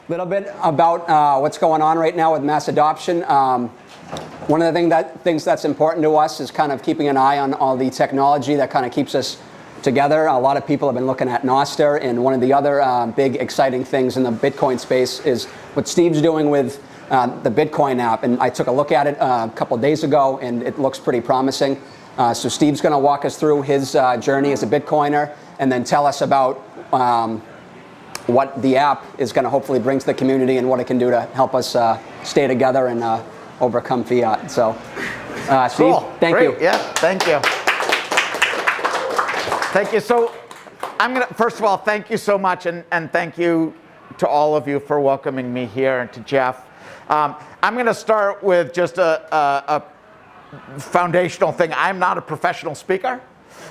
little bit about what's going on right now with mass adoption. One of the things that's important to us is kind of keeping an eye on all the technology that kind of keeps us together. A lot of people have been looking at Nostr, and one of the other big exciting things in the Bitcoin space is what Steve's doing with the Bitcoin app. And I took a look at it a couple days ago, and it looks pretty promising. So Steve's going to walk us through his journey as a Bitcoiner, and then tell us about what the app is going to hopefully bring to the community and what it can do to help us stay together and overcome fiat. So, Steve, cool. Thank Great. you. Yeah, thank you. Thank you. So, first of all, thank you so much, and thank you to all of you for welcoming me here, and to Jeff. I'm going to start with just a foundational thing. I'm not a professional speaker.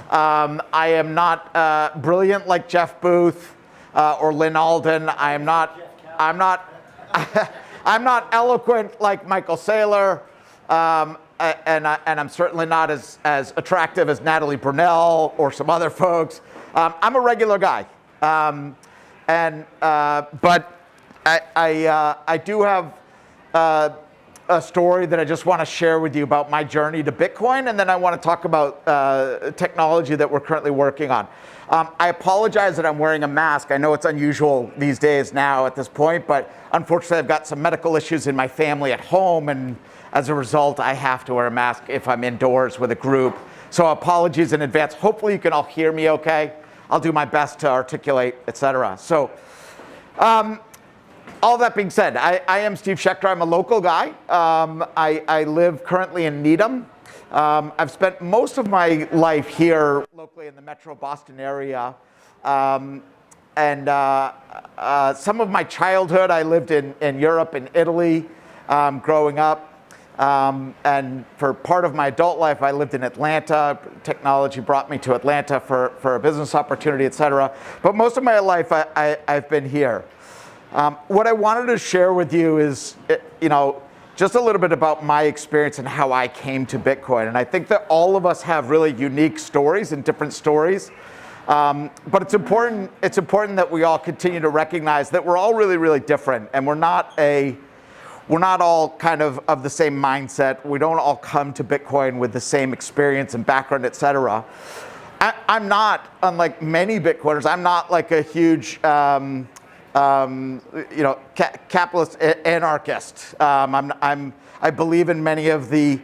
I am not brilliant like Jeff Booth or Lynn Alden. I'm not eloquent like Michael Saylor, and I'm certainly not as attractive as Natalie Brunell or some other folks. I'm a regular guy, but I do have a story that I just want to share with you about my journey to Bitcoin, and then I want to talk about technology that we're currently working on. I apologize that I'm wearing a mask. I know it's unusual these days now at this point, but unfortunately I've got some medical issues in my family at home, and as a result I have to wear a mask if I'm indoors with a group. So apologies in advance. Hopefully you can all hear me okay. I'll do my best to articulate, etc. So, all that being said, I am Steve Schechter. I'm a local guy. I live currently in Needham. I've spent most of my life here locally in the Metro Boston area. And some of my childhood, I lived in Europe and Italy growing up. And for part of my adult life, I lived in Atlanta. Technology brought me to Atlanta for a business opportunity, et cetera. But most of my life, I've been here. What I wanted to share with you is, just a little bit about my experience and how I came to Bitcoin. And I think that all of us have really unique stories and different stories. But it's important that we all continue to recognize that we're all really, really different. And we're not all kind of the same mindset. We don't all come to Bitcoin with the same experience and background, et cetera. I'm not, unlike many Bitcoiners, I'm not like a huge capitalist anarchist. I believe in many of the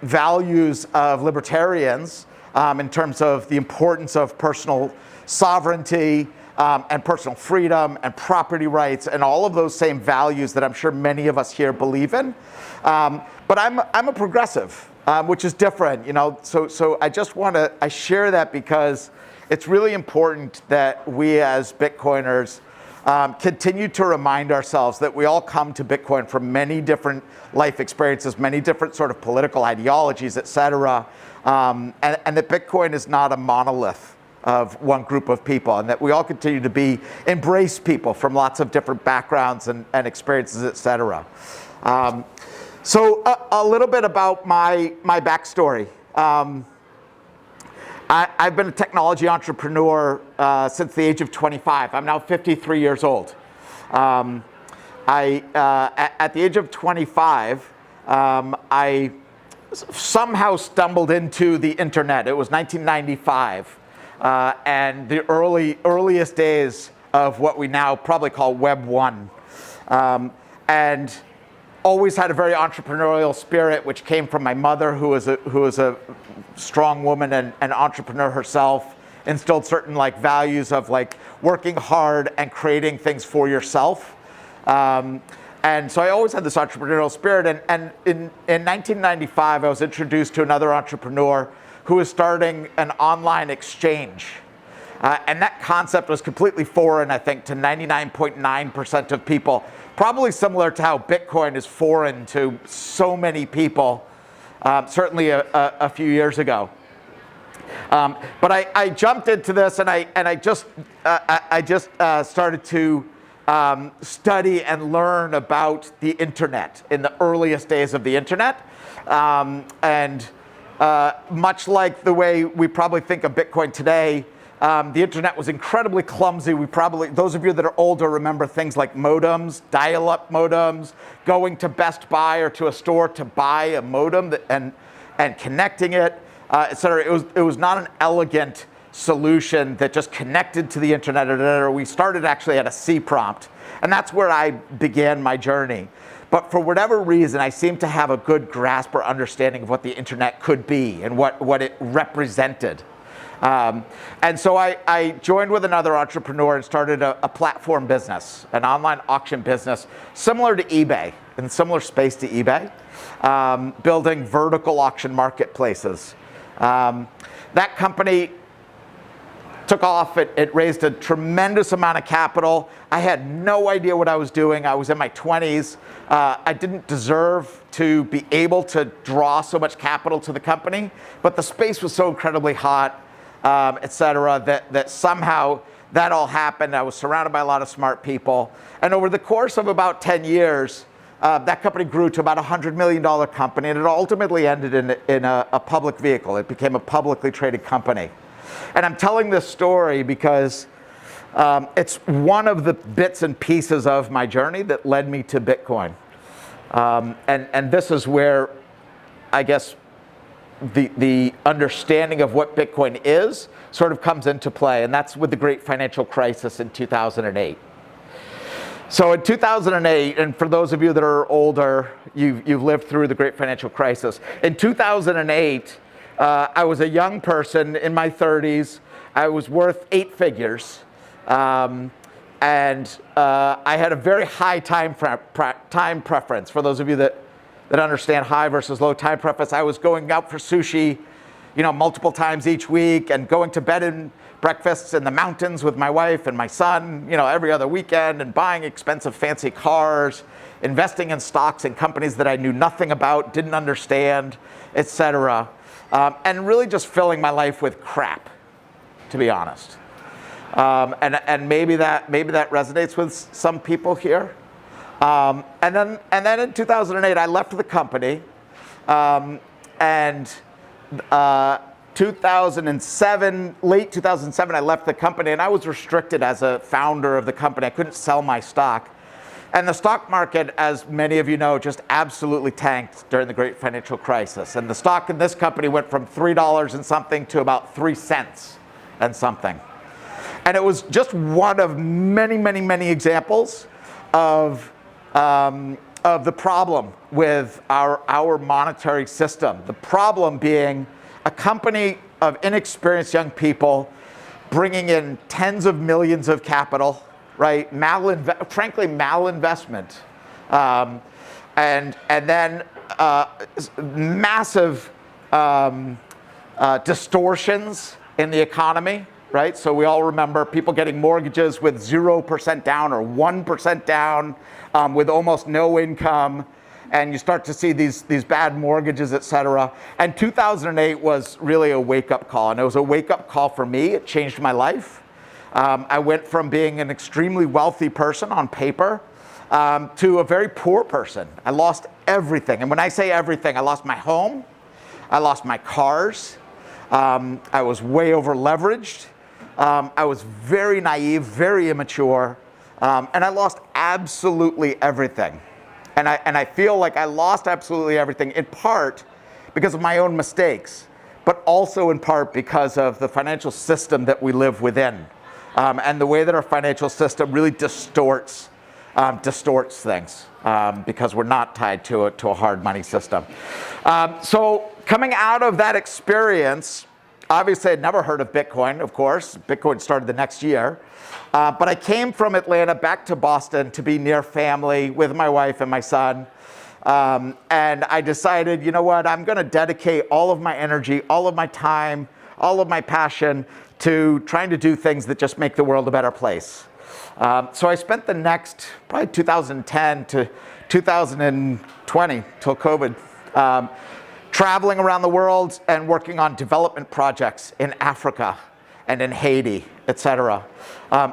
values of libertarians in terms of the importance of personal sovereignty and personal freedom and property rights and all of those same values that I'm sure many of us here believe in. But I'm a progressive, which is different, So I share that because it's really important that we as Bitcoiners continue to remind ourselves that we all come to Bitcoin from many different life experiences, many different sort of political ideologies, et cetera, and that Bitcoin is not a monolith of one group of people, and that we all continue to embrace people from lots of different backgrounds and experiences, et cetera. So a little bit about my backstory. I've been a technology entrepreneur since the age of 25. I'm now 53 years old. At the age of 25, I somehow stumbled into the internet. It was 1995, and the earliest days of what we now probably call Web 1. And always had a very entrepreneurial spirit, which came from my mother, who was a strong woman and entrepreneur herself, instilled certain values of working hard and creating things for yourself. And so I always had this entrepreneurial spirit. And in 1995, I was introduced to another entrepreneur who was starting an online exchange. And that concept was completely foreign, I think, to 99.9% of people. Probably similar to how Bitcoin is foreign to so many people, certainly a few years ago. But I jumped into this, and I just started to study and learn about the internet in the earliest days of the internet. And much like the way we probably think of Bitcoin today, The internet was incredibly clumsy. Those of you that are older remember things like modems, dial-up modems, going to Best Buy or to a store to buy a modem and connecting it, et cetera. It was not an elegant solution that just connected to the internet. We started actually at a C prompt, and that's where I began my journey. But for whatever reason, I seemed to have a good grasp or understanding of what the internet could be and what it represented. And so I joined with another entrepreneur and started a platform business, an online auction business, similar to eBay, in similar space to eBay, building vertical auction marketplaces. That company took off. It raised a tremendous amount of capital. I had no idea what I was doing. I was in my 20s. I didn't deserve to be able to draw so much capital to the company, but the space was so incredibly hot, et cetera, that somehow that all happened. I was surrounded by a lot of smart people. And over the course of about 10 years, that company grew to about a $100 million company, and it ultimately ended in a public vehicle. It became a publicly traded company. And I'm telling this story because it's one of the bits and pieces of my journey that led me to Bitcoin. And this is where, I guess, the understanding of what Bitcoin is sort of comes into play, and that's with the great financial crisis in 2008. So in 2008, and for those of you that are older, you've lived through the great financial crisis. In 2008, I was a young person in my 30s. I was worth 8 figures. And I had a very high time preference. For those of you that understand high versus low time preference, I was going out for sushi, multiple times each week, and going to bed and breakfasts in the mountains with my wife and my son, every other weekend, and buying expensive fancy cars, investing in stocks in companies that I knew nothing about, didn't understand, et cetera. And really just filling my life with crap, to be honest. And maybe that resonates with some people here. And then in 2008, I left the company. And 2007, late 2007, I left the company, and I was restricted as a founder of the company. I couldn't sell my stock. And the stock market, as many of you know, just absolutely tanked during the great financial crisis. And the stock in this company went from $3 and something to about 3 cents and something. And it was just one of many, many, many examples of the problem with our monetary system. The problem being a company of inexperienced young people bringing in tens of millions of capital, right? Frankly, malinvestment, and then massive distortions in the economy, right? So we all remember people getting mortgages with 0% down or 1% down, with almost no income, and you start to see these bad mortgages, et cetera. And 2008 was really a wake-up call, and it was a wake-up call for me. It changed my life. I went from being an extremely wealthy person on paper to a very poor person. I lost everything. And when I say everything, I lost my home. I lost my cars. I was way over leveraged. I was very naive, very immature. And I lost absolutely everything. And I feel like I lost absolutely everything, in part because of my own mistakes, but also in part because of the financial system that we live within. And the way that our financial system really distorts things, because we're not tied to a hard money system. So coming out of that experience, obviously I'd never heard of Bitcoin, of course. Bitcoin started the next year. But I came from Atlanta back to Boston to be near family with my wife and my son. And I decided, you know what, I'm going to dedicate all of my energy, all of my time, all of my passion to trying to do things that just make the world a better place. So I spent the next, probably 2010 to 2020, till COVID, traveling around the world and working on development projects in Africa and in Haiti, et cetera,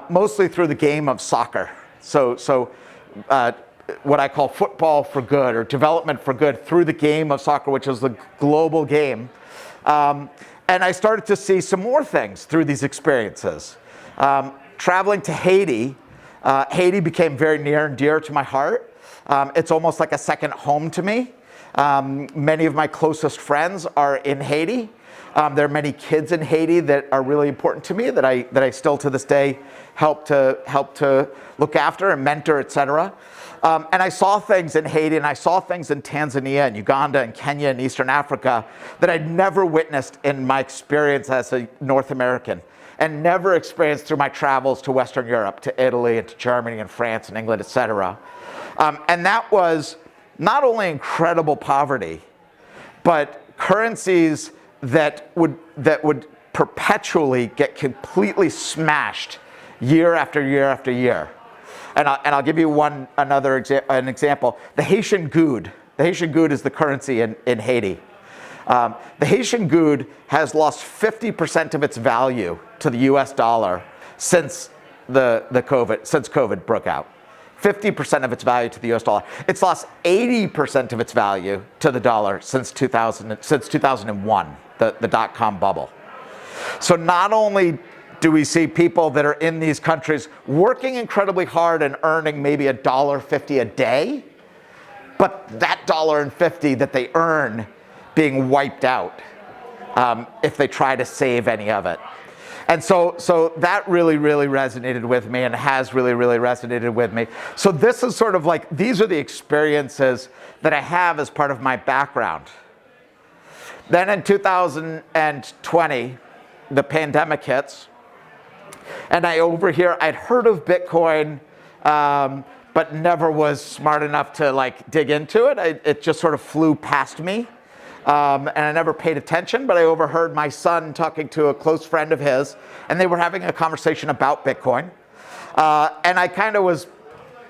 mostly through the game of soccer. So what I call football for good, or development for good, through the game of soccer, which is the global game. And I started to see some more things through these experiences. Traveling to Haiti, Haiti became very near and dear to my heart. It's almost like a second home to me. Many of my closest friends are in Haiti. There are many kids in Haiti that are really important to me that I still to this day help to look after and mentor, etc. And I saw things in Haiti, and I saw things in Tanzania and Uganda and Kenya and Eastern Africa that I'd never witnessed in my experience as a North American, and never experienced through my travels to Western Europe, to Italy and to Germany and France and England, etc. And that was not only incredible poverty, but currencies that would perpetually get completely smashed year after year after year. And I'll give you an example. The Haitian goud. The Haitian goud is the currency in Haiti. The Haitian goud has lost 50% of its value to the US dollar since COVID broke out. 50% of its value to the US dollar. It's lost 80% of its value to the dollar since 2001, the dot-com bubble. So not only do we see people that are in these countries working incredibly hard and earning maybe $1.50 a day, but that $1.50 that they earn being wiped out if they try to save any of it. And so that really, really resonated with me, and has really, really resonated with me. So this is sort of like, these are the experiences that I have as part of my background. Then in 2020, the pandemic hits, and I overhear, I'd heard of Bitcoin, but never was smart enough to like dig into it. It just sort of flew past me. And I never paid attention, but I overheard my son talking to a close friend of his, and they were having a conversation about Bitcoin. And I kind of was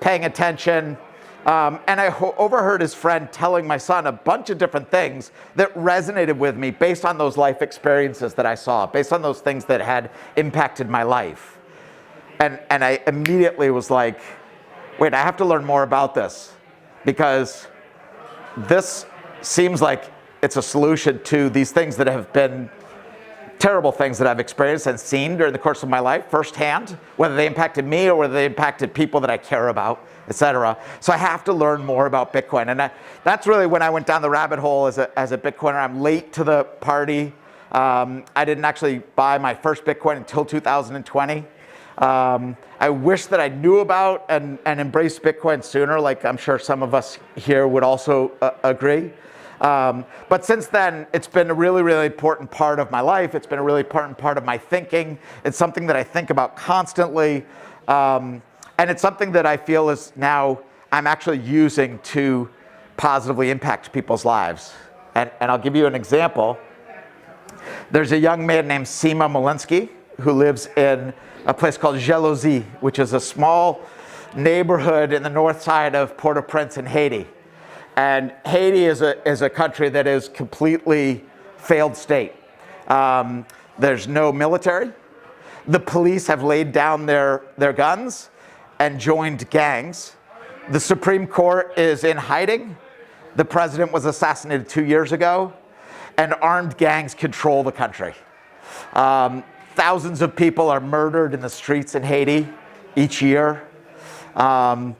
paying attention, and I overheard his friend telling my son a bunch of different things that resonated with me based on those life experiences that I saw, based on those things that had impacted my life. And I immediately was like, wait, I have to learn more about this, because this seems like it's a solution to these things that have been terrible things that I've experienced and seen during the course of my life firsthand, whether they impacted me or whether they impacted people that I care about, etc. So I have to learn more about Bitcoin. And that's really when I went down the rabbit hole as a Bitcoiner. I'm late to the party. I didn't actually buy my first Bitcoin until 2020. I wish that I knew about and embraced Bitcoin sooner, like I'm sure some of us here would also agree. But since then, it's been a really, really important part of my life. It's been a really important part of my thinking. It's something that I think about constantly. And it's something that I feel is now I'm actually using to positively impact people's lives. And I'll give you an example. There's a young man named Sima Malinsky who lives in a place called Jalousie, which is a small neighborhood in the north side of Port-au-Prince in Haiti. And Haiti is a country that is completely failed state. There's no military. The police have laid down their guns and joined gangs. The Supreme Court is in hiding. The president was assassinated 2 years ago, and armed gangs control the country. Thousands of people are murdered in the streets in Haiti each year. And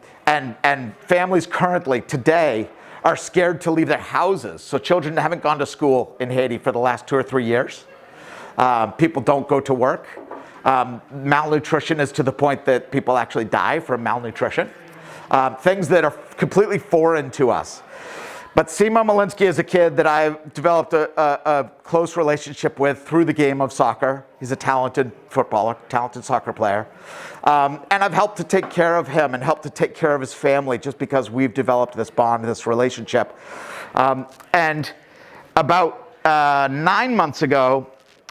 families currently, today, are scared to leave their houses. So children haven't gone to school in Haiti for the last 2 or 3 years. People don't go to work. Malnutrition is to the point that people actually die from malnutrition. Things that are completely foreign to us. But Sima Malinsky is a kid that I've developed a close relationship with through the game of soccer. He's a talented footballer, talented soccer player. And I've helped to take care of him and helped to take care of his family just because we've developed this bond, this relationship. And about 9 months ago,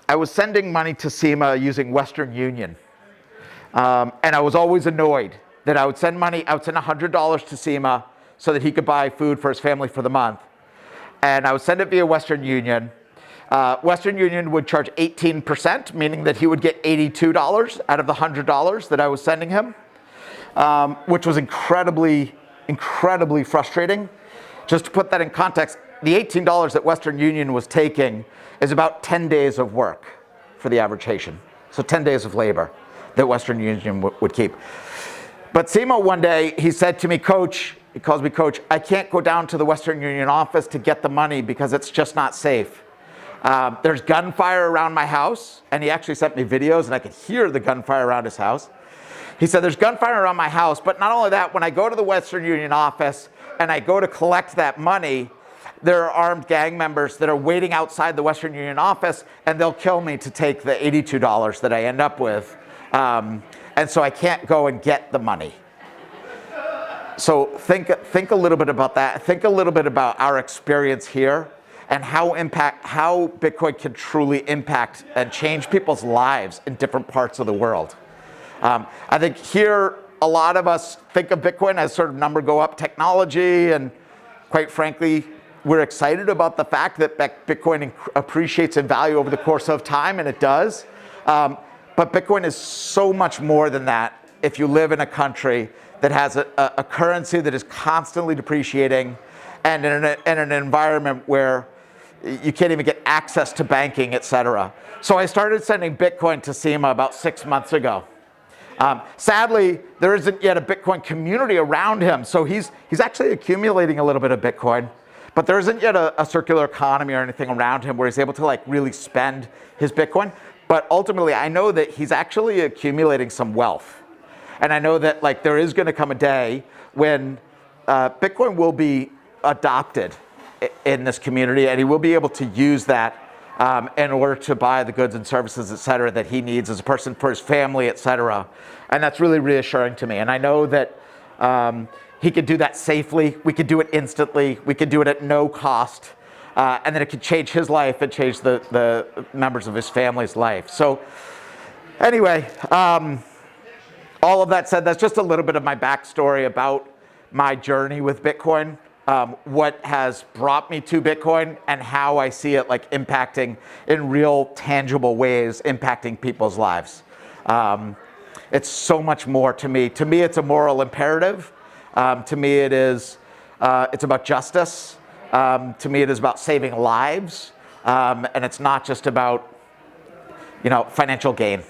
I was sending money to Sima using Western Union. And I was always annoyed that I would send money, I would send $100 to Sima so that he could buy food for his family for the month. And I would send it via Western Union. Western Union would charge 18%, meaning that he would get $82 out of the $100 that I was sending him, which was incredibly, incredibly frustrating. Just to put that in context, the $18 that Western Union was taking is about 10 days of work for the average Haitian. So 10 days of labor that Western Union would keep. But Simo one day, he said to me, Coach, he calls me Coach, I can't go down to the Western Union office to get the money because it's just not safe. There's gunfire around my house, and he actually sent me videos, and I could hear the gunfire around his house. He said, there's gunfire around my house, but not only that, when I go to the Western Union office and I go to collect that money, there are armed gang members that are waiting outside the Western Union office, and they'll kill me to take the $82 that I end up with. And so I can't go and get the money. So think a little bit about that. Think a little bit about our experience here and how Bitcoin can truly impact and change people's lives in different parts of the world. I think here, a lot of us think of Bitcoin as sort of number go up technology, and quite frankly, we're excited about the fact that Bitcoin appreciates in value over the course of time, and it does. But Bitcoin is so much more than that if you live in a country that has a currency that is constantly depreciating, and in an environment where you can't even get access to banking, et cetera. So I started sending Bitcoin to Sima about 6 months ago. Sadly, there isn't yet a Bitcoin community around him, so he's actually accumulating a little bit of Bitcoin, but there isn't yet a circular economy or anything around him where he's able to like really spend his Bitcoin. But ultimately, I know that he's actually accumulating some wealth. And I know that like there is going to come a day when Bitcoin will be adopted in this community, and he will be able to use that in order to buy the goods and services, et cetera, that he needs as a person for his family, et cetera. And that's really reassuring to me. And I know that he could do that safely. We could do it instantly. We could do it at no cost. And then it could change his life and change the members of his family's life. So anyway, all of that said, that's just a little bit of my backstory about my journey with Bitcoin, what has brought me to Bitcoin, and how I see it like impacting in real tangible ways, impacting people's lives. It's so much more to me. To me, it's a moral imperative. To me, it's about justice. To me, it is about saving lives, and it's not just about, financial gain.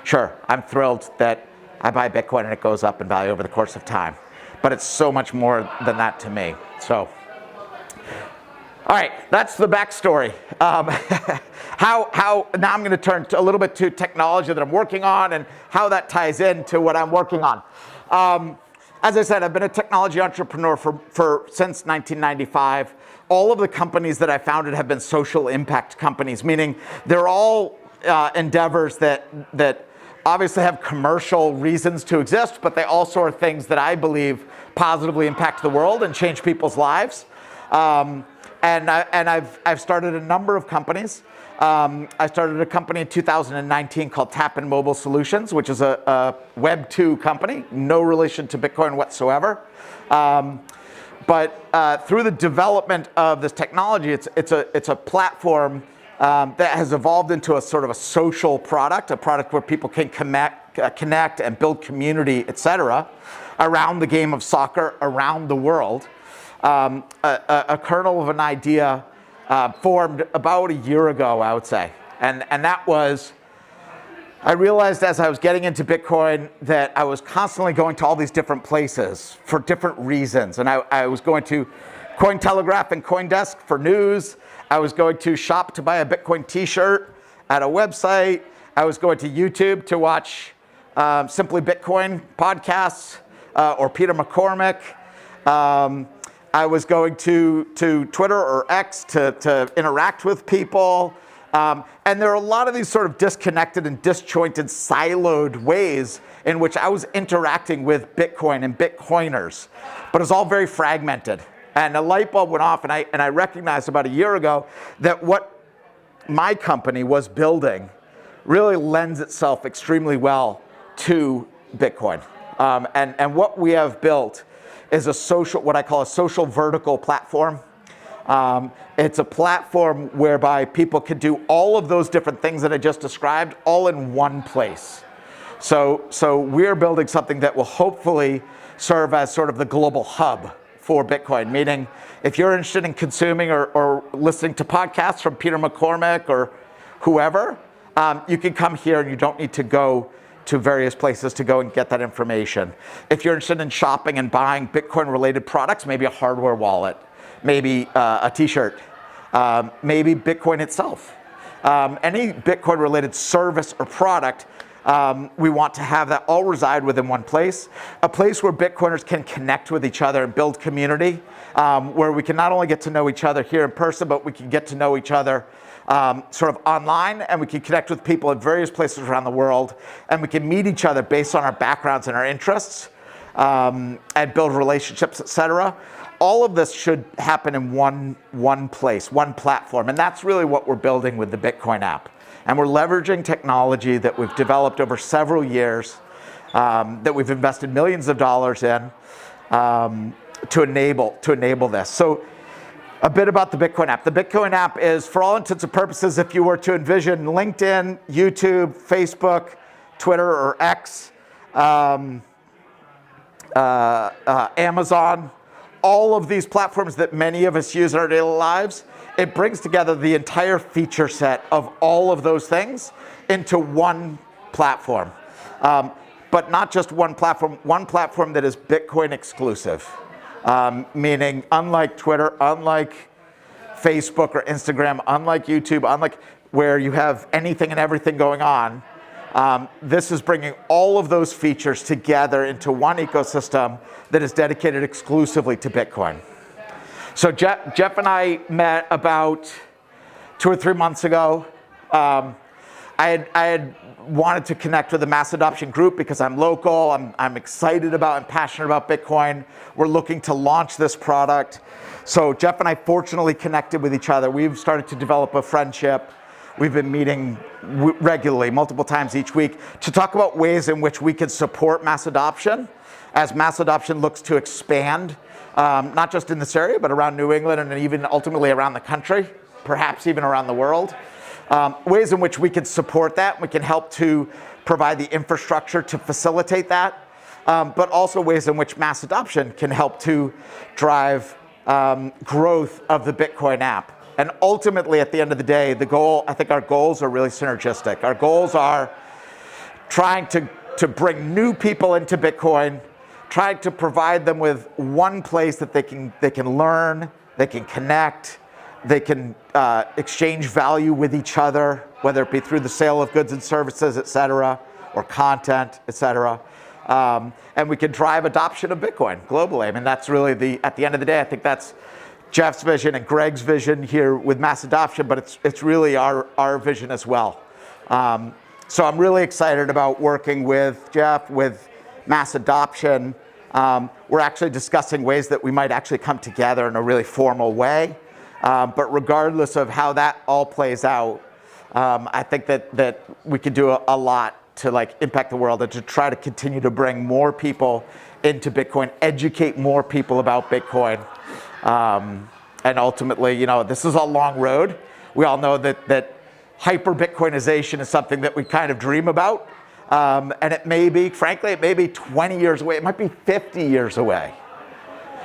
Sure, I'm thrilled that I buy Bitcoin and it goes up in value over the course of time, but it's so much more than that to me. So, all right, that's the backstory. Now I'm going to turn a little bit to technology that I'm working on and how that ties into what I'm working on. As I said, I've been a technology entrepreneur since 1995. All of the companies that I founded have been social impact companies, meaning they're all endeavors that obviously have commercial reasons to exist, but they also are things that I believe positively impact the world and change people's lives. And I've started a number of companies. I started a company in 2019 called Tavern Mobile Solutions, which is a Web 2 company, no relation to Bitcoin whatsoever. But through the development of this technology, it's a platform that has evolved into a sort of a social product, a product where people can connect and build community, et cetera, around the game of soccer around the world. A kernel of an idea formed about a year ago, I would say. And that was, I realized as I was getting into Bitcoin that I was constantly going to all these different places for different reasons. And I was going to Cointelegraph and Coindesk for news. I was going to shop to buy a Bitcoin t-shirt at a website. I was going to YouTube to watch Simply Bitcoin podcasts or Peter McCormick. I was going to Twitter or X to interact with people. And there are a lot of these sort of disconnected and disjointed, siloed ways in which I was interacting with Bitcoin and Bitcoiners. But it's all very fragmented. And a light bulb went off, and I recognized about a year ago that what my company was building really lends itself extremely well to Bitcoin. And what we have built is what I call a social vertical platform. It's a platform whereby people can do all of those different things that I just described all in one place. So we're building something that will hopefully serve as sort of the global hub for Bitcoin, meaning if you're interested in consuming or listening to podcasts from Peter McCormick or whoever, you can come here and you don't need to go to various places to go and get that information. If you're interested in shopping and buying Bitcoin-related products, maybe a hardware wallet, maybe a t-shirt, maybe Bitcoin itself, any Bitcoin-related service or product, we want to have that all reside within one place, a place where Bitcoiners can connect with each other and build community, where we can not only get to know each other here in person, but we can get to know each other sort of online, and we can connect with people in various places around the world, and we can meet each other based on our backgrounds and our interests, and build relationships, etc. All of this should happen in one place, one platform, and that's really what we're building with the Bitcoin app. And we're leveraging technology that we've developed over several years, that we've invested millions of dollars in, to enable this. So a bit about the Bitcoin app. The Bitcoin app is, for all intents and purposes, if you were to envision LinkedIn, YouTube, Facebook, Twitter, or X, Amazon, all of these platforms that many of us use in our daily lives, it brings together the entire feature set of all of those things into one platform. But not just one platform that is Bitcoin exclusive. Meaning, unlike Twitter, unlike Facebook or Instagram, unlike YouTube, unlike where you have anything and everything going on, this is bringing all of those features together into one ecosystem that is dedicated exclusively to Bitcoin. So Jeff and I met about 2 or 3 months ago. I had wanted to connect with the MassAdoption group because I'm local, I'm excited about and passionate about Bitcoin. We're looking to launch this product. So Jeff and I fortunately connected with each other. We've started to develop a friendship. We've been meeting regularly, multiple times each week, to talk about ways in which we can support mass adoption as mass adoption looks to expand, not just in this area, but around New England and even ultimately around the country, perhaps even around the world. Ways in which we can support that, we can help to provide the infrastructure to facilitate that, but also ways in which mass adoption can help to drive growth of the Bitcoin app. And ultimately, at the end of the day, I think our goals are really synergistic. Our goals are trying to bring new people into Bitcoin, trying to provide them with one place that they can learn, they can connect, they can exchange value with each other, whether it be through the sale of goods and services, et cetera, or content, et cetera. And we can drive adoption of Bitcoin globally. I mean, that's really at the end of the day, I think that's Jeff's vision and Greg's vision here with mass adoption, but it's really our vision as well. So I'm really excited about working with Jeff, with mass adoption. We're actually discussing ways that we might actually come together in a really formal way. But regardless of how that all plays out, I think that we can do a lot to impact the world and to try to continue to bring more people into Bitcoin, educate more people about Bitcoin. And ultimately, this is a long road. We all know that hyper-Bitcoinization is something that we kind of dream about. And it may be 20 years away. It might be 50 years away.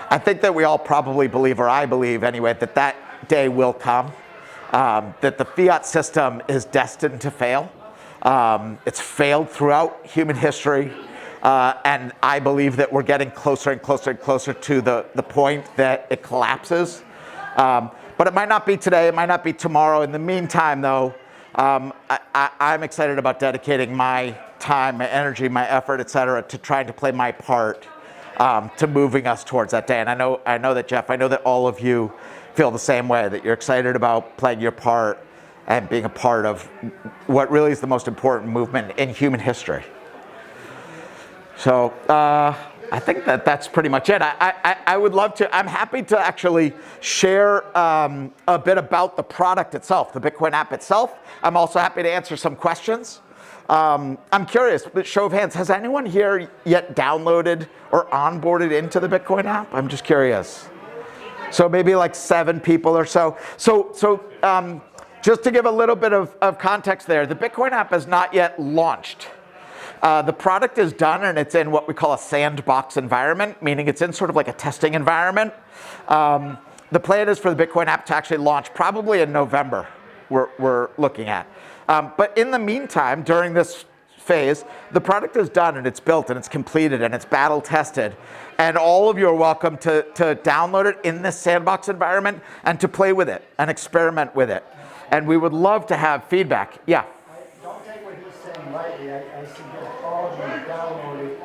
I think that we all probably believe, or I believe anyway, that day will come, that the fiat system is destined to fail. It's failed throughout human history, and I believe that we're getting closer and closer and closer to the point that it collapses. But it might not be today, it might not be tomorrow. In the meantime, though, I'm excited about dedicating my time, my energy, my effort, et cetera, to trying to play my part to moving us towards that day. And I know that Jeff, I know that all of you feel the same way, that you're excited about playing your part and being a part of what really is the most important movement in human history. So I think that's pretty much it. I would love to, I'm happy to actually share a bit about the product itself, the Bitcoin app itself. I'm also happy to answer some questions. I'm curious, but show of hands, has anyone here yet downloaded or onboarded into the Bitcoin app? I'm just curious. So maybe 7 people or so. So just to give a little bit of context there, the Bitcoin app has not yet launched. The product is done and it's in what we call a sandbox environment, meaning it's in sort of like a testing environment. The plan is for the Bitcoin app to actually launch probably in November, we're looking at. But in the meantime, during this phase, the product is done and it's built and it's completed and it's battle tested. And all of you are welcome to download it in this sandbox environment and to play with it and experiment with it. And we would love to have feedback. Yeah? Don't take what he's saying lightly. I suggest all of you download it.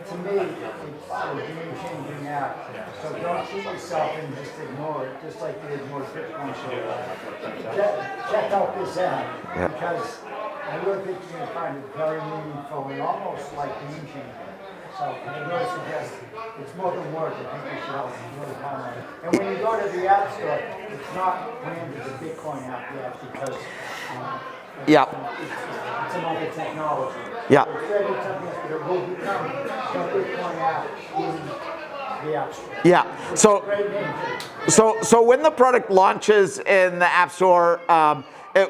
To me, it's a game-changing app. So don't cheat yourself and just ignore it, just like you ignored Bitcoin. Check out this app, because I really think you're going to find it very meaningful and almost like game-changing. So I really suggest it's more than words. I think you should help really comment. And when you go to the App Store, it's not branded as a Bitcoin app yet, because it's another technology. Yeah. It's ready to tell us that it will become a Bitcoin app in the App Store. Yeah. So when the product launches in the App Store,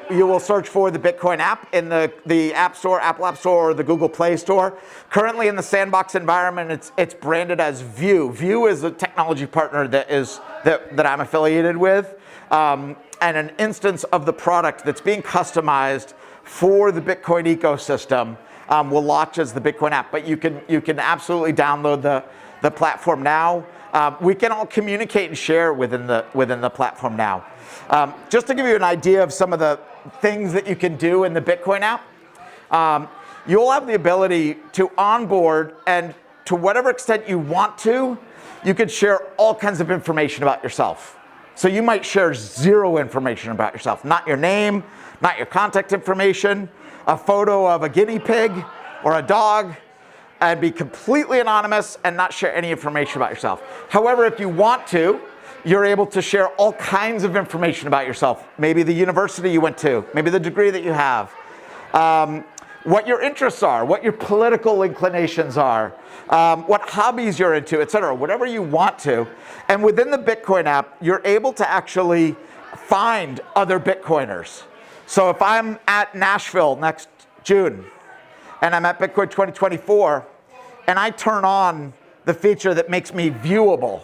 you will search for the Bitcoin app in the App Store, Apple App Store, or the Google Play Store. Currently in the sandbox environment, it's branded as View. View is a technology partner that I'm affiliated with, and an instance of the product that's being customized for the Bitcoin ecosystem will launch as the Bitcoin app. But you can absolutely download the platform now. We can all communicate and share within the platform now. Just to give you an idea of some of the things that you can do in the Bitcoin app, you'll have the ability to onboard, and to whatever extent you want to, you could share all kinds of information about yourself. So you might share zero information about yourself, not your name, not your contact information, a photo of a guinea pig or a dog, and be completely anonymous and not share any information about yourself. However, if you want to, you're able to share all kinds of information about yourself. Maybe the university you went to, maybe the degree that you have, what your interests are, what your political inclinations are, what hobbies you're into, etc., whatever you want to. And within the Bitcoin app, you're able to actually find other Bitcoiners. So if I'm at Nashville next June, and I'm at Bitcoin 2024, and I turn on the feature that makes me viewable,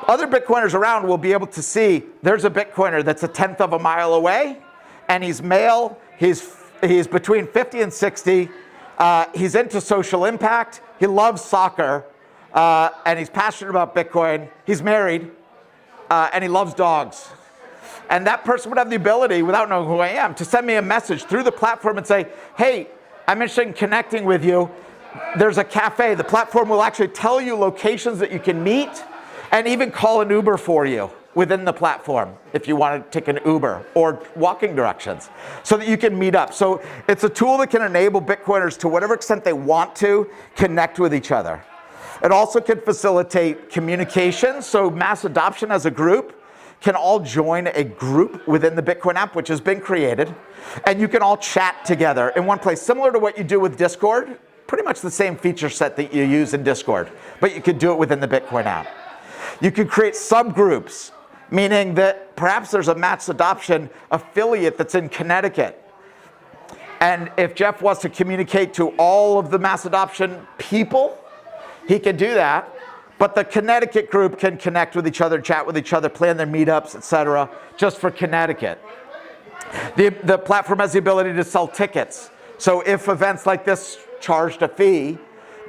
other Bitcoiners around will be able to see there's a Bitcoiner that's a tenth of a mile away, and he's male, he's between 50 and 60, he's into social impact, he loves soccer, and he's passionate about Bitcoin, he's married, and he loves dogs. And that person would have the ability, without knowing who I am, to send me a message through the platform and say, hey, I'm interested in connecting with you. There's a cafe. The platform will actually tell you locations that you can meet, and even call an Uber for you within the platform if you want to take an Uber, or walking directions, so that you can meet up. So it's a tool that can enable Bitcoiners, to whatever extent they want to, connect with each other. It also can facilitate communication. So MassAdoption as a group can all join a group within the Bitcoin app, which has been created, and you can all chat together in one place, similar to what you do with Discord, pretty much the same feature set that you use in Discord, but you could do it within the Bitcoin app. You could create subgroups, meaning that perhaps there's a MassAdoption affiliate that's in Connecticut. And if Jeff wants to communicate to all of the MassAdoption people, he can do that. But the Connecticut group can connect with each other, chat with each other, plan their meetups, etc., just for Connecticut. The platform has the ability to sell tickets. So if events like this charged a fee,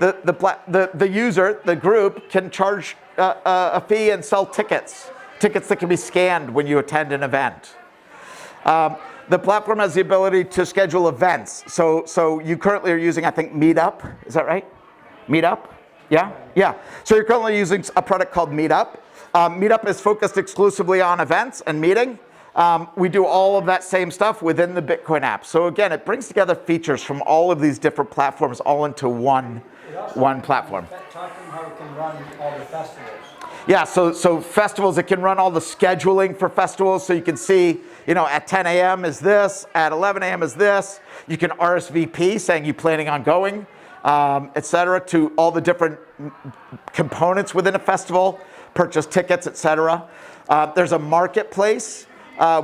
the user, the group, can charge a fee and sell tickets that can be scanned when you attend an event. The platform has the ability to schedule events. So you currently are using, I think, Meetup. Is that right? Meetup? Yeah? Yeah. So you're currently using a product called Meetup. Meetup is focused exclusively on events and meeting. We do all of that same stuff within the Bitcoin app. So again, it brings together features from all of these different platforms all into one platform. Talking how it can run all the festivals. Yeah, so festivals, it can run all the scheduling for festivals. So you can see, at 10 a.m. is this, at 11 a.m. is this. You can RSVP saying you're planning on going, etc., to all the different components within a festival, purchase tickets, etc. There's a marketplace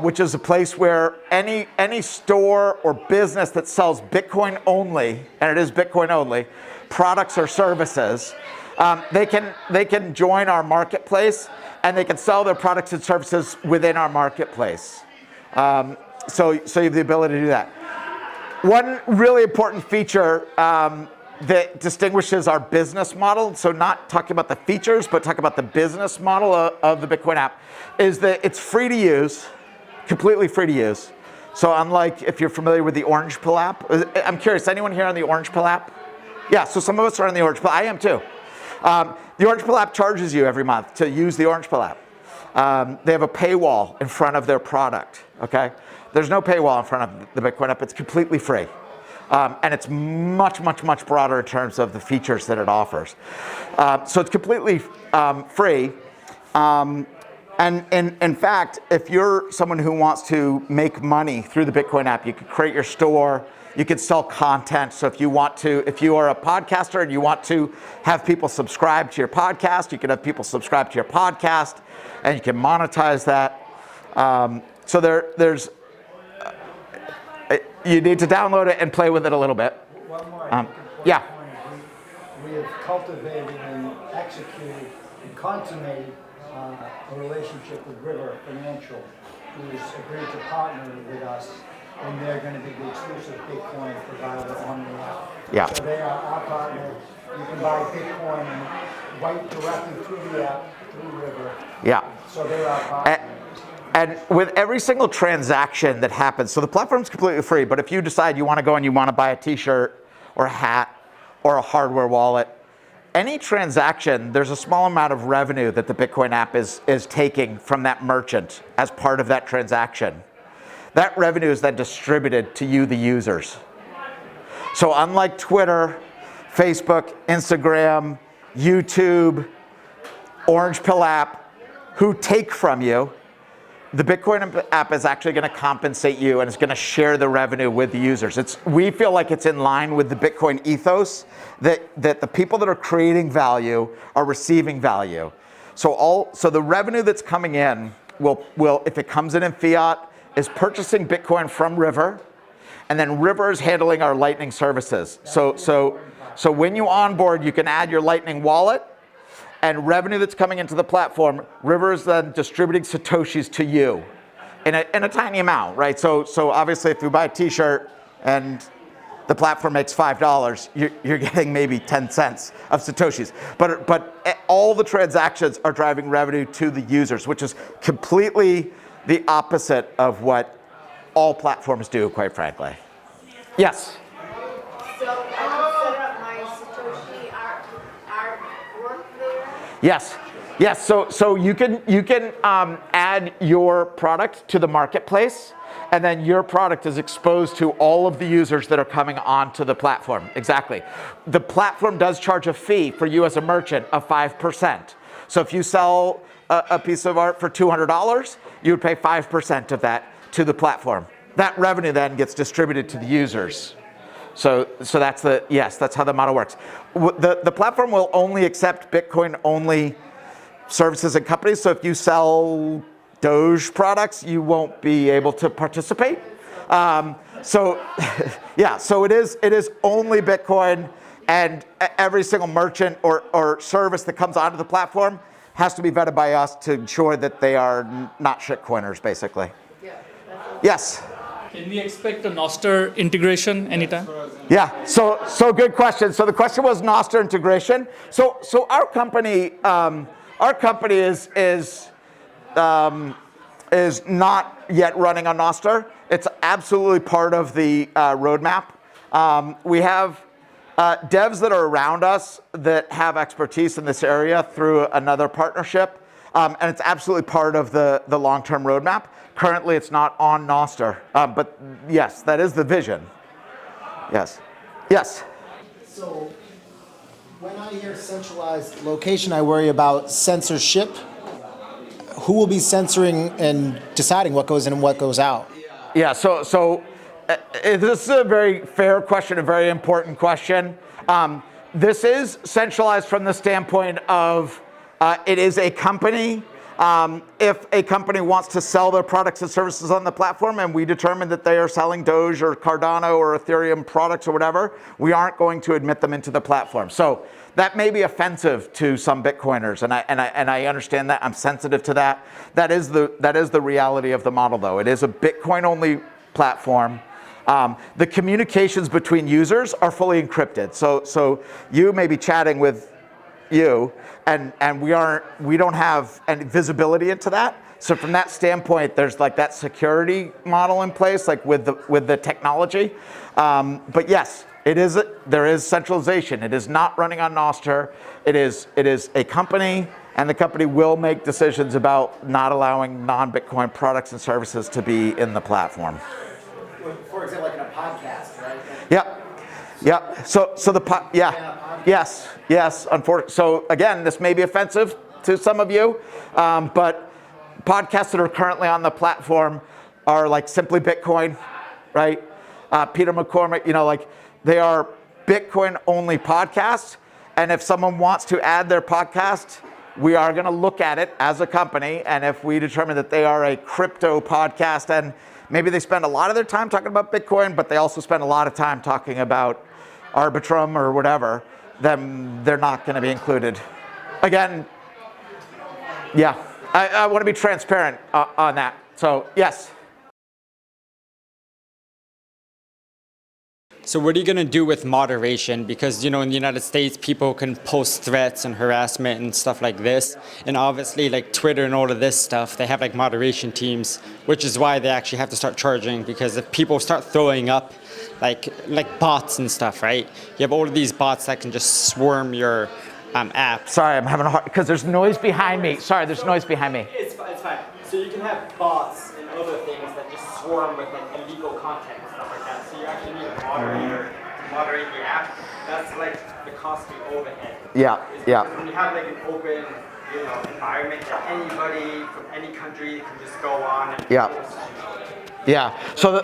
which is a place where any store or business that sells Bitcoin only, and it is Bitcoin only, products or services, they can join our marketplace and they can sell their products and services within our marketplace. So you have the ability to do that. One really important feature that distinguishes our business model, so not talking about the features, but talking about the business model of the Bitcoin app, is that it's free to use, completely free to use. So unlike if you're familiar with the Orange Pill app, I'm curious, anyone here on the Orange Pill app? Yeah, so some of us are on the Orange Pill. I am too. The Orange Pill app charges you every month to use the Orange Pill app. They have a paywall in front of their product, okay? There's no paywall in front of the Bitcoin app. It's completely free. And it's much, much, much broader in terms of the features that it offers. So it's completely free. And in fact, if you're someone who wants to make money through the Bitcoin app, you could create your store, you could sell content. So if you are a podcaster and you want to have people subscribe to your podcast, you can have people subscribe to your podcast and you can monetize that. So there's, you need to download it and play with it a little bit. One more. Yeah. We have cultivated and executed and consummated a relationship with River Financial, who's agreed to partner with us, and they're going to be the exclusive Bitcoin provider on the app. Yeah. So they are our partner. You can buy Bitcoin right directly through the app, through River. Yeah. So they're our partner. And with every single transaction that happens, so the platform's completely free, but if you decide you want to go and you want to buy a t-shirt or a hat or a hardware wallet, any transaction, there's a small amount of revenue that the Bitcoin app is taking from that merchant as part of that transaction. That revenue is then distributed to you, the users. So unlike Twitter, Facebook, Instagram, YouTube, Orange Pill app, who take from you, the Bitcoin app is actually going to compensate you and it's going to share the revenue with the users. We feel like it's in line with the Bitcoin ethos that the people that are creating value are receiving value. So the revenue that's coming in will, if it comes in fiat, is purchasing Bitcoin from River, and then River is handling our Lightning services. So when you onboard, you can add your Lightning wallet, and revenue that's coming into the platform, River is then distributing Satoshis to you in a tiny amount, right? So obviously if you buy a t-shirt and the platform makes $5, you're getting maybe 10 cents of Satoshis. But all the transactions are driving revenue to the users, which is completely the opposite of what all platforms do, quite frankly. Yes? So I can set up my Satoshi artwork there? Yes. So you can add your product to the marketplace, and then your product is exposed to all of the users that are coming onto the platform. Exactly. The platform does charge a fee for you as a merchant of 5%. So if you sell a piece of art for $200, you would pay 5% of that to the platform. That revenue then gets distributed to the users. So that's how the model works. The platform will only accept Bitcoin only services and companies. So if you sell Doge products, you won't be able to participate. So it is only Bitcoin, and every single merchant or service that comes onto the platform has to be vetted by us to ensure that they are not shitcoiners, basically. Yes. Can we expect a Nostr integration anytime? Yeah, so good question. So the question was Nostr integration. So our company is not yet running on Nostr. It's absolutely part of the roadmap. We have devs that are around us that have expertise in this area through another partnership, and it's absolutely part of the long-term roadmap. Currently, it's not on Nostr, but yes, that is the vision. Yes. So when I hear centralized location, I worry about censorship. Who will be censoring and deciding what goes in and what goes out? Yeah, so this is a very fair question, a very important question. This is centralized from the standpoint of it is a company If a company wants to sell their products and services on the platform and we determine that they are selling Doge or Cardano or Ethereum products or whatever, we aren't going to admit them into the platform. So that may be offensive to some Bitcoiners, and I understand that. I'm sensitive to that. That is the reality of the model, though. It is a Bitcoin-only platform. The communications between users are fully encrypted. So you may be chatting with you, and we don't have any visibility into that. So from that standpoint, there's like that security model in place, like with the technology. But yes, there is centralization. It is not running on Nostr. It is a company, and the company will make decisions about not allowing non-Bitcoin products and services to be in the platform. For example, like in a podcast, right? Yeah. So yes. Unfortunately, so again, this may be offensive to some of you, but podcasts that are currently on the platform are like Simply Bitcoin, right? Peter McCormick, like they are Bitcoin-only podcasts, and if someone wants to add their podcast, we are going to look at it as a company, and if we determine that they are a crypto podcast, and maybe they spend a lot of their time talking about Bitcoin, but they also spend a lot of time talking about Arbitrum or whatever, then they're not going to be included. Again, yeah, I want to be transparent on that. So, yes. So what are you going to do with moderation? Because, in the United States, people can post threats and harassment and stuff like this. And obviously, like Twitter and all of this stuff, they have like moderation teams, which is why they actually have to start charging. Because if people start throwing up like bots and stuff, right? You have all of these bots that can just swarm your app. Sorry, I'm having a hard, because there's noise behind me. Sorry, there's noise behind me. It's fine. So you can have bots and other things that just swarm with like illegal content and stuff like that. So you actually need a moderator to moderate the app. That's like the costly overhead. Yeah. When you have like an open, environment that anybody from any country can just go on and post. Yeah. So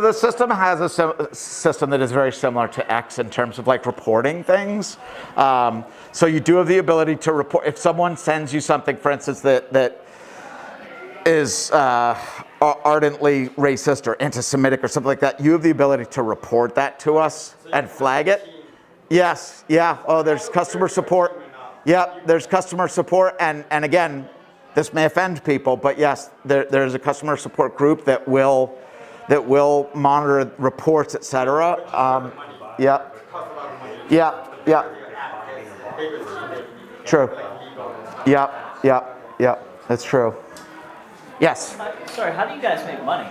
the system has a system that is very similar to X in terms of like reporting things. So you do have the ability to report if someone sends you something, for instance, that is ardently racist or anti-Semitic or something like that. You have the ability to report that to us and flag it. Yes. Yeah. Oh, there's customer support. Yep. There's customer support, and again, this may offend people, but yes, there's a customer support group that will monitor reports, etc. Yeah. True. Yeah. That's true. Yes. Sorry, how do you guys make money?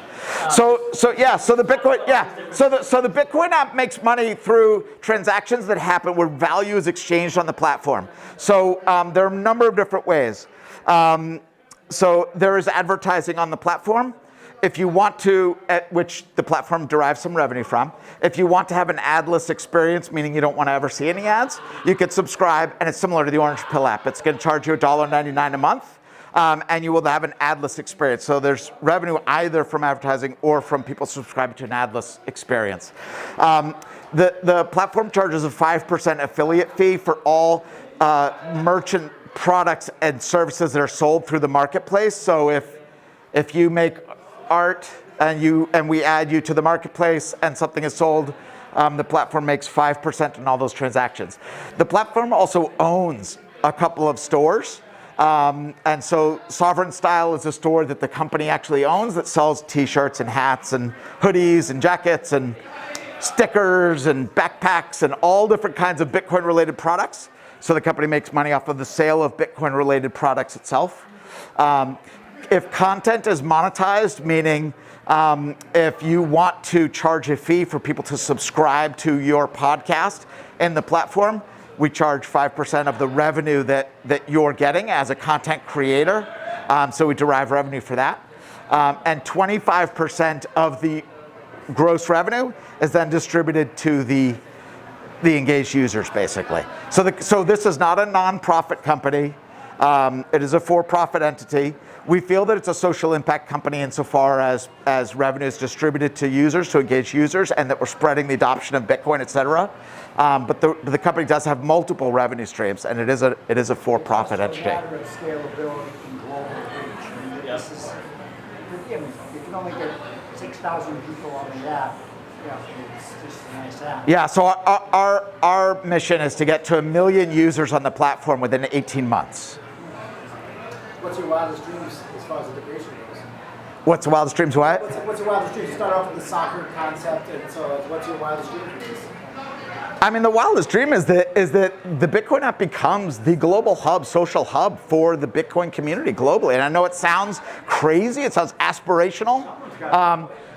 So the Bitcoin app makes money through transactions that happen where value is exchanged on the platform. So there are a number of different ways. So there is advertising on the platform. If you want to, which the platform derives some revenue from, if you want to have an adless experience, meaning you don't want to ever see any ads, you can subscribe, and it's similar to the Orange Pill app. It's going to charge you $1.99 a month, and you will have an adless experience. So there's revenue either from advertising or from people subscribing to an adless experience. The platform charges a 5% affiliate fee for all merchant products and services that are sold through the marketplace. So if you make art and we add you to the marketplace and something is sold, the platform makes 5% on all those transactions. The platform also owns a couple of stores. And so Sovereign Style is a store that the company actually owns that sells t-shirts and hats and hoodies and jackets and stickers and backpacks and all different kinds of Bitcoin related products. So the company makes money off of the sale of Bitcoin related products itself. If content is monetized, meaning if you want to charge a fee for people to subscribe to your podcast in the platform, we charge 5% of the revenue that you're getting as a content creator. So we derive revenue for that. And 25% of the gross revenue is then distributed to the engaged users, basically. So this is not a nonprofit company. It is a for-profit entity. We feel that it's a social impact company insofar as revenue is distributed to users, to engage users, and that we're spreading the adoption of Bitcoin, et cetera. But the company does have multiple revenue streams, and it is a for-profit entity. It's also a matter of scalability and global reach. I mean, this is, you can only get 6,000 people on the app. Yeah, it's just a nice app. Yeah, so our mission is to get to 1 million users on the platform within 18 months. What's your wildest dreams as far as integration goes? What's the wildest dreams what? What's your wildest dream? You start off with the soccer concept, and so what's your wildest dream for this? I mean, the wildest dream is that the Bitcoin app becomes the global hub, social hub for the Bitcoin community globally. And I know it sounds crazy, it sounds aspirational,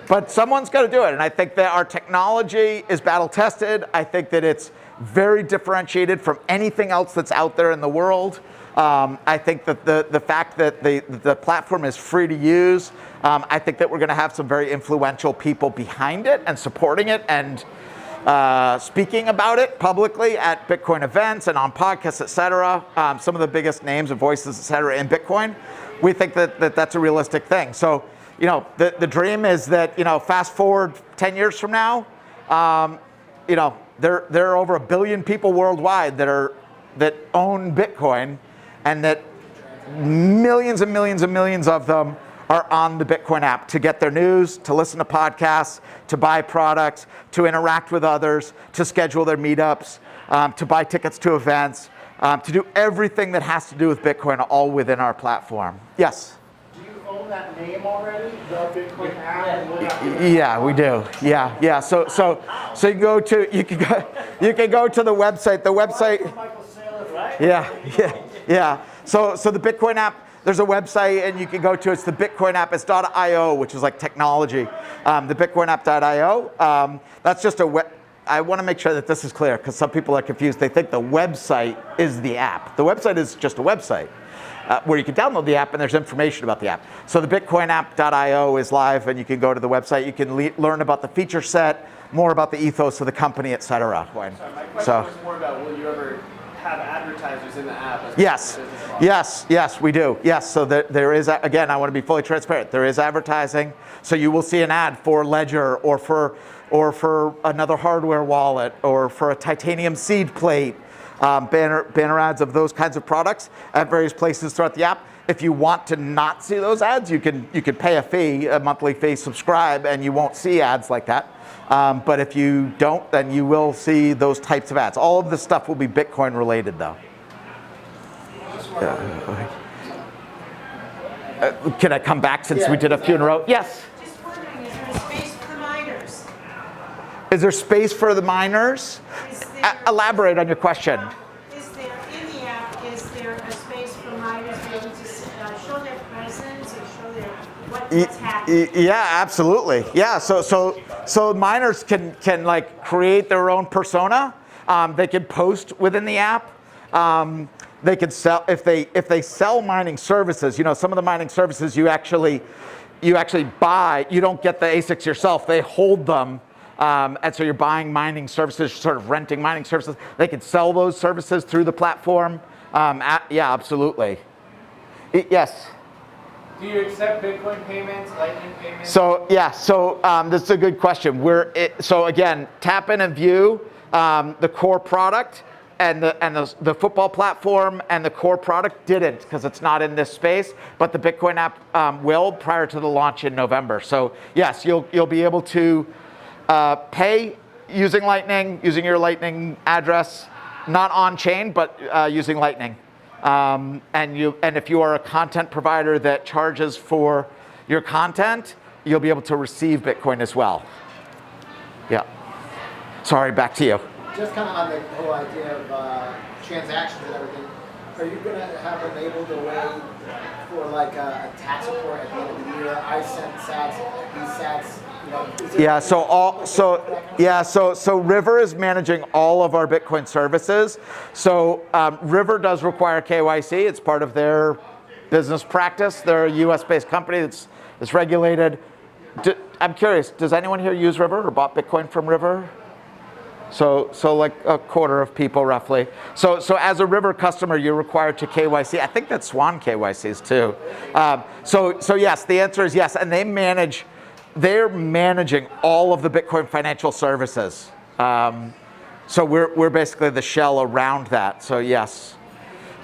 but someone's got to do it. And I think that our technology is battle tested. I think that it's very differentiated from anything else that's out there in the world. I think that the fact that the platform is free to use, I think that we're going to have some very influential people behind it and supporting it and speaking about it publicly at Bitcoin events and on podcasts, et cetera. Some of the biggest names and voices, et cetera, in Bitcoin. We think that that's a realistic thing. So, you know, the dream is that, you know, fast forward 10 years from now, you know, there are over 1 billion people worldwide that own Bitcoin, and that millions and millions and millions of them are on the Bitcoin app to get their news, to listen to podcasts, to buy products, to interact with others, to schedule their meetups, to buy tickets to events, to do everything that has to do with Bitcoin, all within our platform. Yes? Do you own that name already, the Bitcoin app? Yeah, we do. Yeah. So you can go to the website. The website. Michael Saylor, right? Yeah. So the Bitcoin app, there's a website and you can go to, it's the Bitcoin app, it's .io, which is like technology. The bitcoinapp.io, that's just I want to make sure that this is clear because some people are confused. They think the website is the app. The website is just a website where you can download the app and there's information about the app. So the bitcoinapp.io is live and you can go to the website. You can learn about the feature set, more about the ethos of the company, et cetera. My question was more about, will you ever have advertisers in the app? Yes, we do. Yes, so there is, again, I want to be fully transparent. There is advertising. So you will see an ad for Ledger or for another hardware wallet or for a titanium seed plate, banner ads of those kinds of products at various places throughout the app. If you want to not see those ads, you can pay a fee, a monthly fee, subscribe, and you won't see ads like that. But if you don't, then you will see those types of ads. All of this stuff will be Bitcoin related, though. Can I come back since we did a few in a row? Yes. Just wondering, is there a space for the miners? Is there space for the miners? Elaborate on your question. Is there, in the app, is there a space for miners maybe to show their presence or show their what's happening? Yeah, absolutely. Yeah, so miners can like create their own persona. They can post within the app. They can sell if they sell mining services. You know, some of the mining services you actually buy. You don't get the ASICs yourself. They hold them. And so you're buying mining services, sort of renting mining services. They can sell those services through the platform. Yeah, absolutely. Yes. Do you accept Bitcoin payments, Lightning payments? So this is a good question. So again, tap in and view the core product and the football platform and the core product didn't because it's not in this space. But the Bitcoin app will prior to the launch in November. So yes, you'll be able to pay using Lightning, using your Lightning address, not on chain, but using Lightning. And if you are a content provider that charges for your content, you'll be able to receive Bitcoin as well. Yeah. Sorry, back to you. Just kind of on the whole idea of transactions and everything, are you going to have enabled a way for like a tax report at the end of the year? I sent sats, these sats. So River is managing all of our Bitcoin services. So River does require KYC. It's part of their business practice. They're a US-based company that's regulated. I'm curious, does anyone here use River or bought Bitcoin from River? So like a quarter of people roughly. So as a River customer, you're required to KYC. I think that Swan KYCs too. So yes, the answer is yes. And they're managing all of the Bitcoin financial services. So we're basically the shell around that. So yes.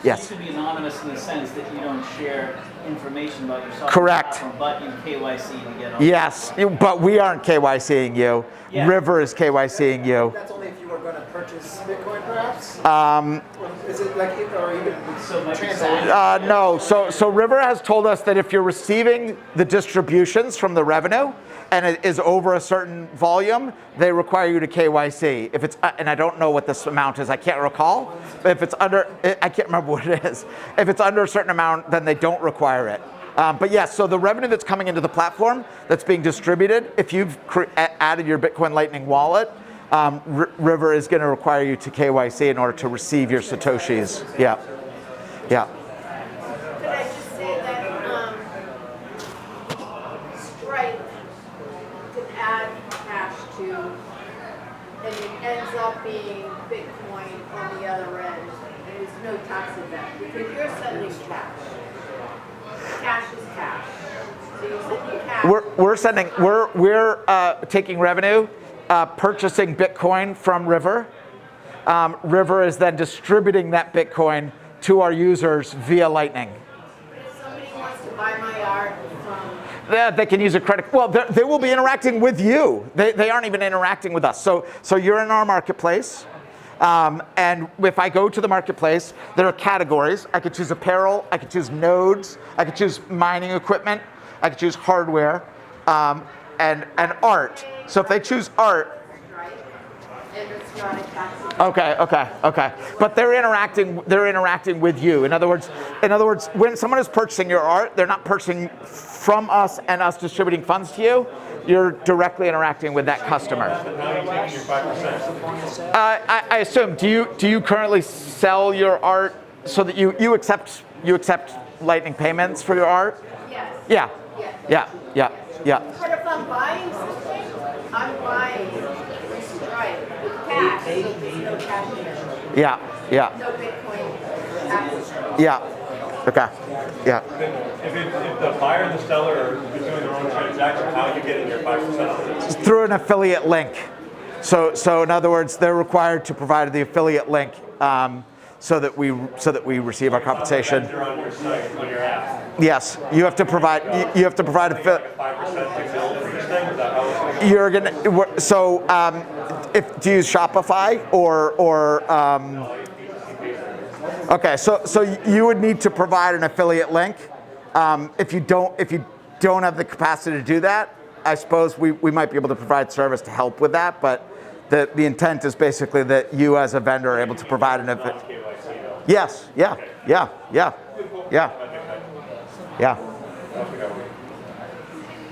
Yes. You can be anonymous in the sense that you don't share information about yourself. Correct. Platform, but you KYC to get on. Yes, but we aren't KYCing you. Yeah. River is KYCing you. That's only if you were going to purchase Bitcoin, perhaps? Is it like, or even transact? No. So River has told us that if you're receiving the distributions from the revenue and it is over a certain volume, they require you to KYC. If it's, and I don't know what this amount is, I can't recall. But if it's under, I can't remember what it is. If it's under a certain amount, then they don't require it. But yes, so the revenue that's coming into the platform that's being distributed, if you've added your Bitcoin Lightning wallet, River is going to require you to KYC in order to receive your Satoshis. Yeah. Yeah. Could I just say that Stripe could add cash to, and it ends up being Bitcoin on the other end, and there's no tax event because you're sending cash. Cash is cash. So you're sending cash. We're taking revenue, purchasing Bitcoin from River. River is then distributing that Bitcoin to our users via Lightning. If somebody wants to buy my art from, Yeah, they can use a credit. Well, they will be interacting with you. They aren't even interacting with us. So you're in our marketplace. And if I go to the marketplace, there are categories. I could choose apparel, I could choose nodes, I could choose mining equipment, I could choose hardware, and art. So if they choose art, and it's not a tax event. okay. But they're interacting with you. In other words, when someone is purchasing your art, they're not purchasing from us and us distributing funds to you. You're directly interacting with that customer. I assume. Do you currently sell your art so that you accept Lightning payments for your art? Yes. Yeah. But if I'm buying something, I'm buying with Stripe with cash, so there's no cash in it. Yeah. No Bitcoin tax. Yeah. Okay. Yeah. If the buyer and the seller are doing their own transaction, how are you getting your 5% of it? Through an affiliate link. So in other words, they're required to provide the affiliate link so that we receive our compensation. They're on your site, on your app. Yes, you have to provide. You have to provide Like a 5% to bill for this thing. Is that how it's You're gonna. So do you use Shopify or okay, so you would need to provide an affiliate link. If you don't have the capacity to do that, I suppose we might be able to provide service to help with that. But the intent is basically that you as a vendor are able to provide an affiliate. Yes. Yeah.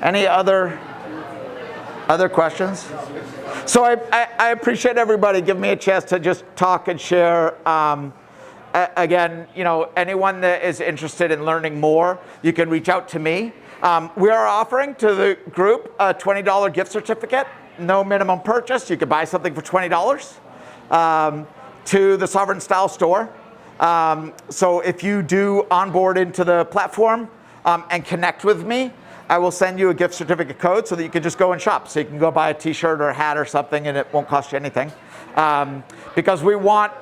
Any other questions? So I appreciate everybody giving me a chance to just talk and share. Again, anyone that is interested in learning more, you can reach out to me. We are offering to the group a $20 gift certificate, no minimum purchase. You could buy something for $20 to the Sovereign Style store. So if you do onboard into the platform and connect with me, I will send you a gift certificate code so that you can just go and shop. So you can go buy a t-shirt or a hat or something and it won't cost you anything. Because we want,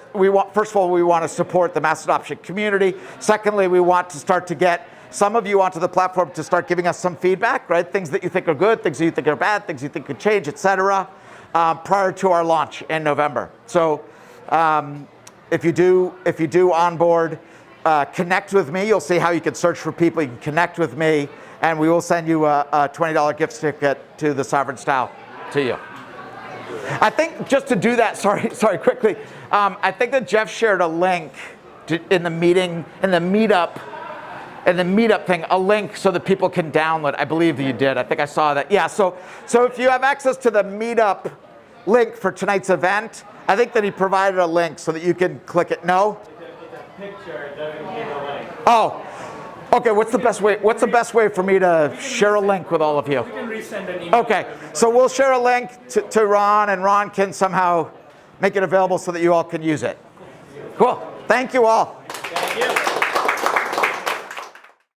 first of all, we want to support the mass adoption community. Secondly, we want to start to get some of you onto the platform to start giving us some feedback, right? Things that you think are good, things that you think are bad, things you think could change, etc. Prior to our launch in November. So if you do onboard, connect with me. You'll see how you can search for people. You can connect with me, and we will send you a $20 gift certificate to the Sovereign Style to you. I think just to do that, sorry, quickly. I think that Jeff shared a link in the meetup thing, a link so that people can download. I believe that you did. I think I saw that. Yeah. So if you have access to the meetup link for tonight's event, I think that he provided a link so that you can click it. No? Picture doesn't give a link. Oh. Okay, what's the best way for me to share a link with all of you? You can resend an email. Okay, so we'll share a link to Ron, and Ron can somehow make it available so that you all can use it. Cool. Thank you all.